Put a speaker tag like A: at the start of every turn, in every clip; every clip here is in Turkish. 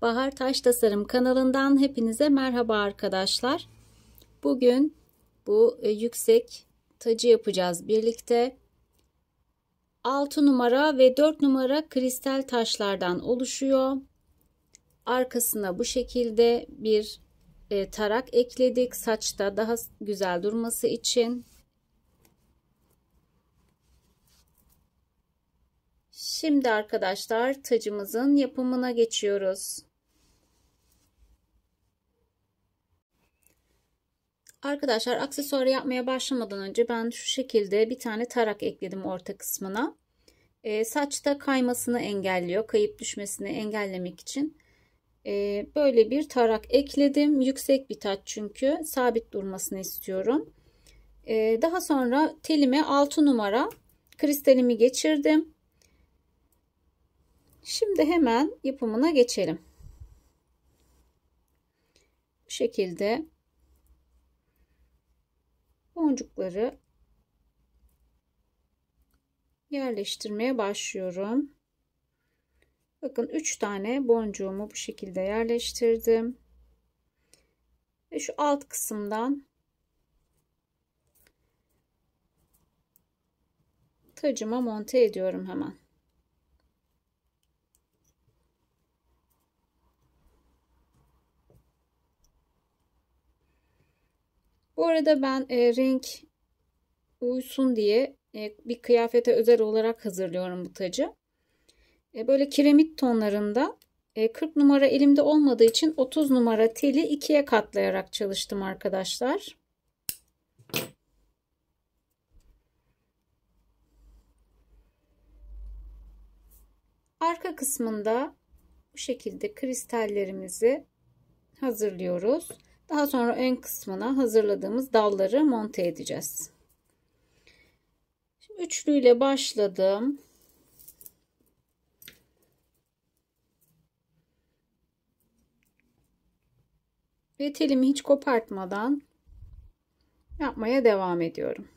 A: Bahar Taş Tasarım kanalından hepinize merhaba arkadaşlar. Bugün bu yüksek tacı yapacağız birlikte. 6 numara ve 4 numara kristal taşlardan oluşuyor. Arkasına bu şekilde bir tarak ekledik. Saçta daha güzel durması için. Şimdi arkadaşlar tacımızın yapımına geçiyoruz. Arkadaşlar aksesuarı yapmaya başlamadan önce ben şu şekilde bir tane tarak ekledim orta kısmına. Saçta kaymasını engelliyor. Kayıp düşmesini engellemek için. Böyle bir tarak ekledim. Yüksek bir taç çünkü. Sabit durmasını istiyorum. Daha sonra telime 6 numara kristalimi geçirdim. Şimdi hemen yapımına geçelim. Bu şekilde boncukları yerleştirmeye başlıyorum. Bakın 3 tane boncuğumu bu şekilde yerleştirdim. Ve şu alt kısımdan tacıma monte ediyorum hemen. Bu arada ben renk uysun diye bir kıyafete özel olarak hazırlıyorum bu tacı. Böyle kiremit tonlarında 40 numara elimde olmadığı için 30 numara teli ikiye katlayarak çalıştım arkadaşlar. Arka kısmında bu şekilde kristallerimizi hazırlıyoruz. Daha sonra ön kısmına hazırladığımız dalları monte edeceğiz. Şimdi üçlüyle başladım. Ve telimi hiç kopartmadan yapmaya devam ediyorum.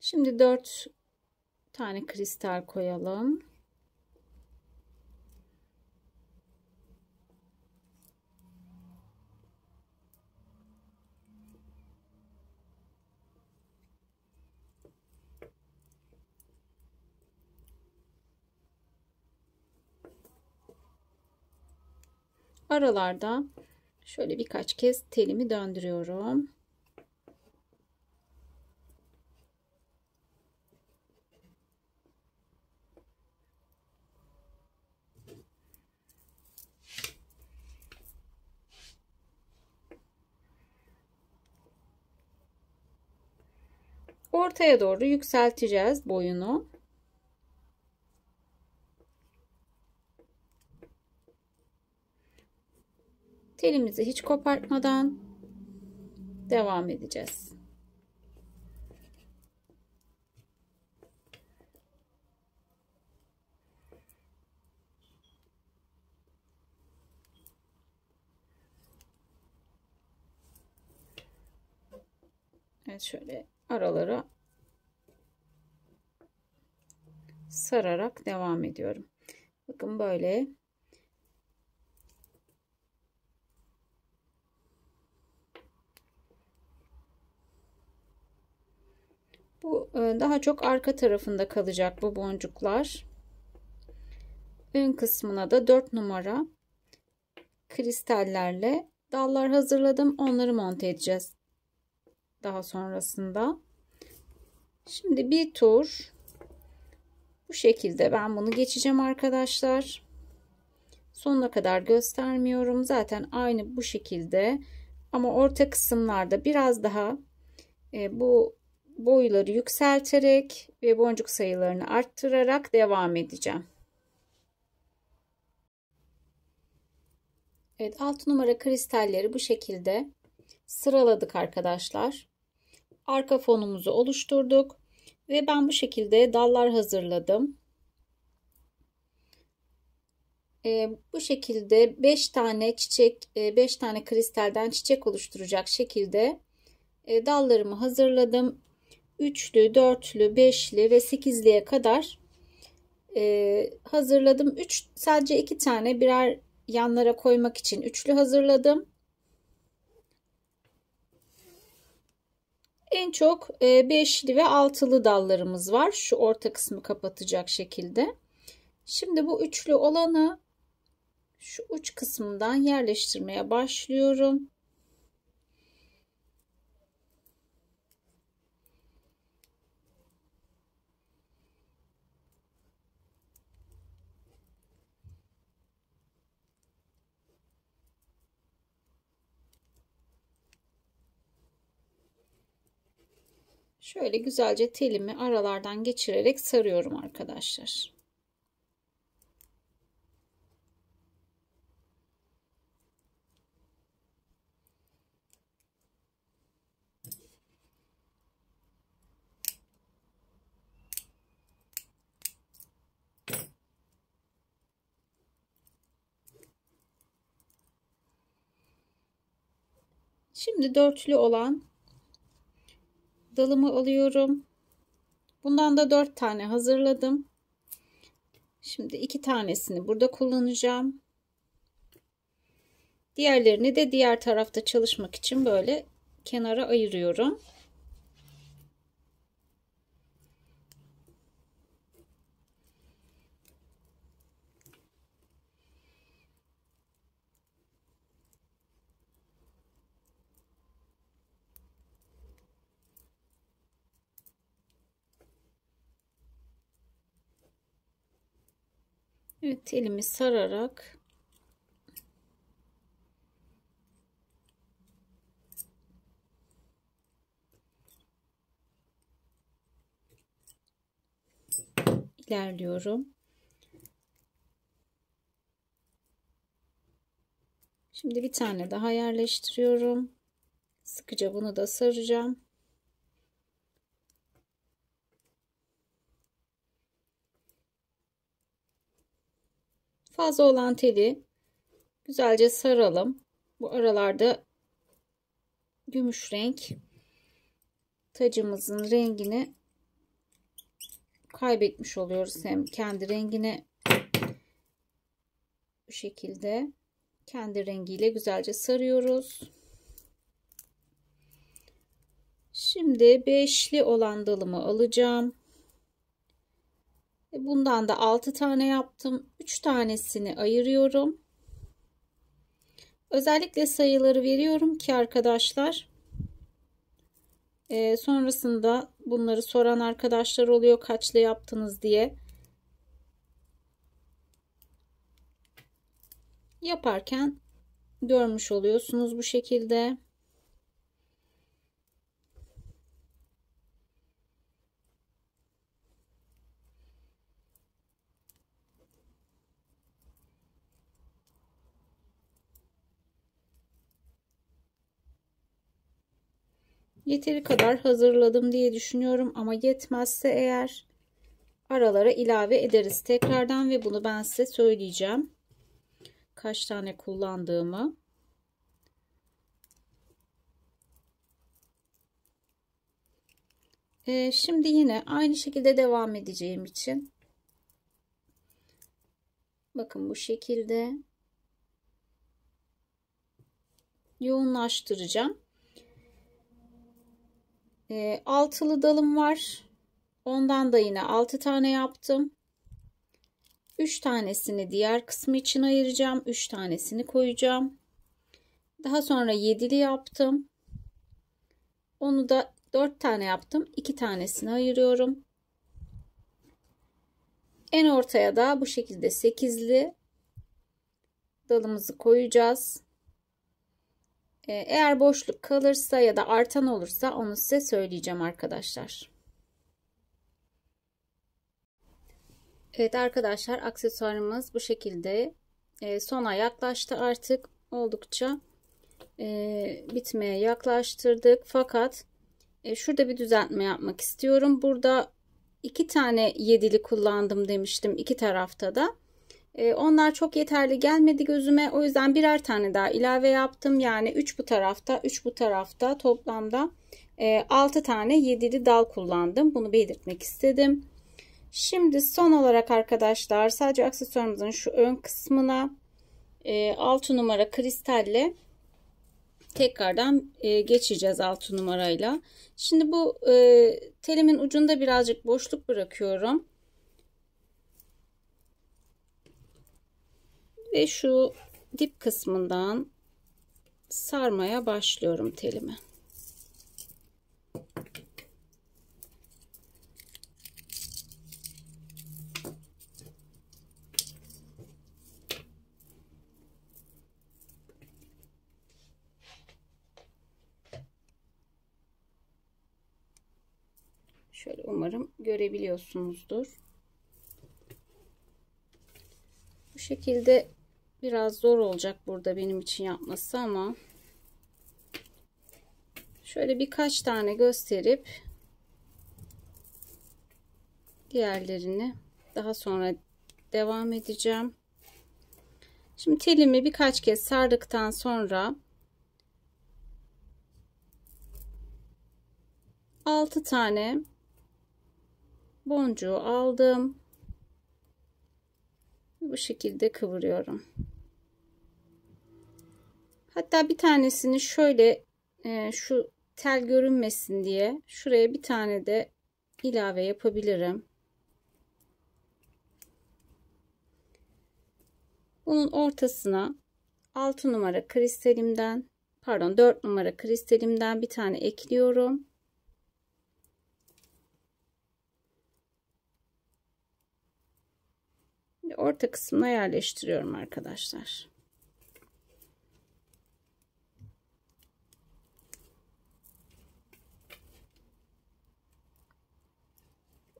A: Şimdi 4 tane kristal koyalım. Aralarda şöyle birkaç kez telimi döndürüyorum. Ortaya doğru yükselteceğiz boyunu. Telimizi hiç kopartmadan devam edeceğiz. Evet, şöyle aralara sararak devam ediyorum. Bakın böyle. Bu daha çok arka tarafında kalacak bu boncuklar. Ön kısmına da 4 numara kristallerle dallar hazırladım. Onları monte edeceğiz daha sonrasında. Şimdi bir tur bu şekilde ben bunu geçeceğim arkadaşlar. Sonuna kadar göstermiyorum. Zaten aynı bu şekilde. Ama orta kısımlarda biraz daha bu boyları yükselterek ve boncuk sayılarını arttırarak devam edeceğim. Evet, 6 numara kristalleri bu şekilde sıraladık arkadaşlar. Arka fonumuzu oluşturduk ve ben bu şekilde dallar hazırladım. Bu şekilde 5 tane çiçek, 5 tane kristalden çiçek oluşturacak şekilde dallarımı hazırladım. Üçlü, dörtlü, beşli ve sekizliye kadar hazırladım. Sadece 2 tane birer yanlara koymak için üçlü hazırladım. En çok beşli ve altılı dallarımız var. Şu orta kısmı kapatacak şekilde. Şimdi bu üçlü olanı şu uç kısmından yerleştirmeye başlıyorum. Şöyle güzelce telimi aralardan geçirerek sarıyorum arkadaşlar. Şimdi dörtlü olan dalımı alıyorum. Bundan da 4 tane hazırladım. Şimdi 2 tanesini burada kullanacağım. Diğerlerini de diğer tarafta çalışmak için böyle kenara ayırıyorum. Evet, elimi sararak ilerliyorum. Şimdi bir tane daha yerleştiriyorum. Sıkıca bunu da saracağım. Fazla olan teli güzelce saralım. Bu aralarda gümüş renk tacımızın rengini kaybetmiş oluyoruz. Hem kendi rengini bu şekilde kendi rengiyle güzelce sarıyoruz. Şimdi beşli olan dalımı alacağım. Bundan da 6 tane yaptım. 3 tanesini ayırıyorum. Özellikle sayıları veriyorum ki arkadaşlar sonrasında bunları soran arkadaşlar oluyor, kaçlı yaptınız diye. Yaparken görmüş oluyorsunuz bu şekilde. Yeteri kadar hazırladım diye düşünüyorum ama yetmezse eğer aralara ilave ederiz tekrardan ve bunu ben size söyleyeceğim. Kaç tane kullandığımı. Şimdi yine aynı şekilde devam edeceğim için bakın bu şekilde yoğunlaştıracağım. Altılı dalım var. Ondan da yine 6 tane yaptım. 3 tanesini diğer kısmı için ayıracağım. 3 tanesini koyacağım. Daha sonra 7'li yaptım. Onu da 4 tane yaptım. 2 tanesini ayırıyorum. En ortaya da bu şekilde 8'li dalımızı koyacağız. Eğer boşluk kalırsa ya da artan olursa onu size söyleyeceğim arkadaşlar. Evet arkadaşlar, aksesuarımız bu şekilde sona yaklaştı artık. Oldukça bitmeye yaklaştırdık. Fakat şurada bir düzeltme yapmak istiyorum. Burada 2 tane 7'li kullandım demiştim iki tarafta da. Onlar çok yeterli gelmedi gözüme. O yüzden birer tane daha ilave yaptım. Yani 3 bu tarafta, 3 bu tarafta, toplamda 6 tane 7'li dal kullandım. Bunu belirtmek istedim. Şimdi son olarak arkadaşlar sadece aksesuarımızın şu ön kısmına 6 numara kristalle tekrardan geçeceğiz 6 numarayla. Şimdi bu telimin ucunda birazcık boşluk bırakıyorum. Ve şu dip kısmından sarmaya başlıyorum telimi. Şöyle umarım görebiliyorsunuzdur. Bu şekilde biraz zor olacak burada benim için yapması ama şöyle birkaç tane gösterip diğerlerini daha sonra devam edeceğim. Şimdi telimi birkaç kez sardıktan sonra 6 tane boncuğu aldım. Bu şekilde kıvırıyorum. Hatta bir tanesini şöyle şu tel görünmesin diye şuraya bir tane de ilave yapabilirim. Bunun ortasına 6 numara kristalimden, pardon 4 numara kristalimden bir tane ekliyorum. Orta kısmına yerleştiriyorum arkadaşlar.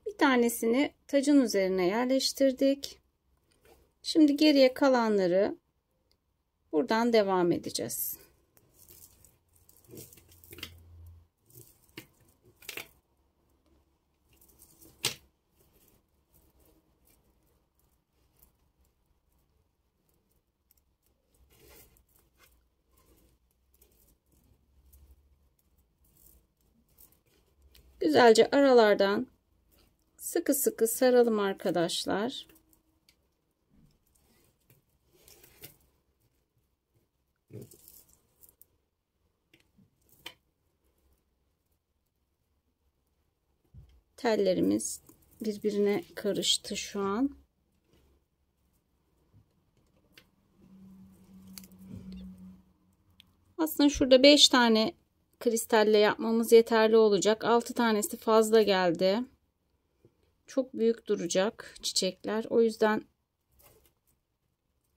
A: Bir tanesini tacın üzerine yerleştirdik. Şimdi geriye kalanları buradan devam edeceğiz. Güzelce aralardan sıkı sıkı saralım arkadaşlar. Tellerimiz birbirine karıştı şu an. Aslında şurada 5 tane kristalle yapmamız yeterli olacak. 6 tanesi fazla geldi. Çok büyük duracak çiçekler. O yüzden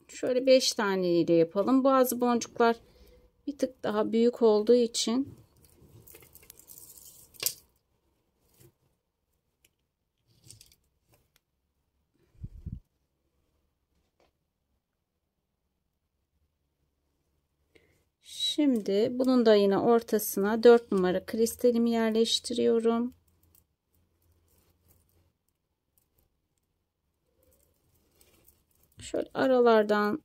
A: şöyle 5 tane ile yapalım. Bazı boncuklar bir tık daha büyük olduğu için şimdi bunun da yine ortasına 4 numara kristalimi yerleştiriyorum. Şöyle aralardan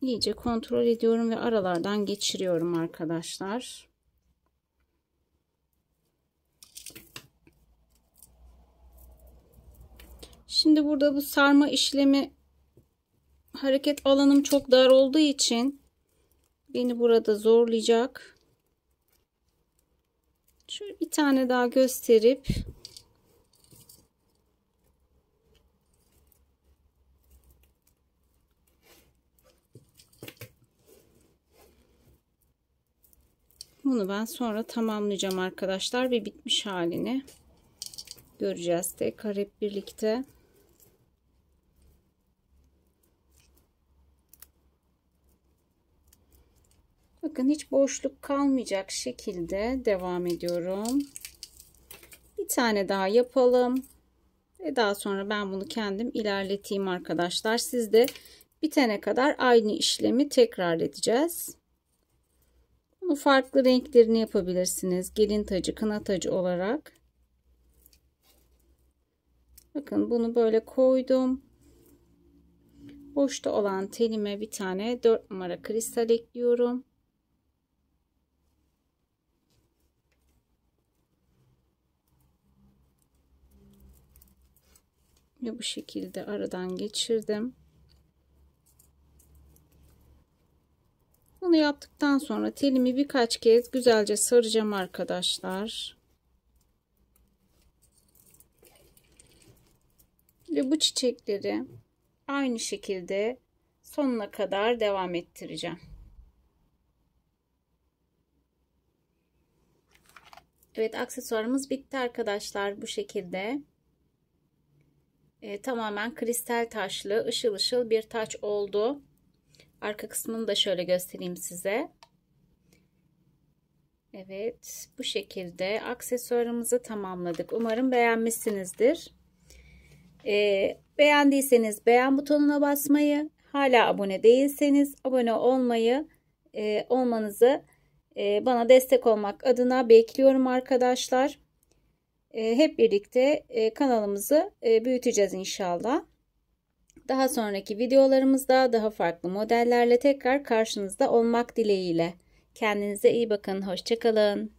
A: iyice kontrol ediyorum ve aralardan geçiriyorum arkadaşlar. Şimdi burada bu sarma işlemi hareket alanım çok dar olduğu için beni burada zorlayacak. Şöyle bir tane daha gösterip bunu ben sonra tamamlayacağım arkadaşlar ve bitmiş halini göreceğiz tekrar hep birlikte. Bakın hiç boşluk kalmayacak şekilde devam ediyorum. Bir tane daha yapalım. Ve daha sonra ben bunu kendim ilerleteyim arkadaşlar. Siz de bitene kadar aynı işlemi tekrar edeceğiz. Bunu farklı renklerini yapabilirsiniz. Gelin tacı, kına tacı olarak. Bakın bunu böyle koydum. Boşta olan telime bir tane 4 numara kristal ekliyorum. Ve bu şekilde aradan geçirdim. Bunu yaptıktan sonra telimi birkaç kez güzelce saracağım arkadaşlar. Ve bu çiçekleri aynı şekilde sonuna kadar devam ettireceğim. Evet, aksesuarımız bitti arkadaşlar, bu şekilde. Tamamen kristal taşlı ışıl ışıl bir taç oldu. Arka kısmını da şöyle göstereyim size. Evet, bu şekilde aksesuarımızı tamamladık. Umarım beğenmişsinizdir. Beğendiyseniz beğen butonuna basmayı, hala abone değilseniz abone olmanızı bana destek olmak adına bekliyorum arkadaşlar. Hep birlikte kanalımızı büyüteceğiz inşallah. Daha sonraki videolarımızda daha farklı modellerle tekrar karşınızda olmak dileğiyle. Kendinize iyi bakın. Hoşça kalın.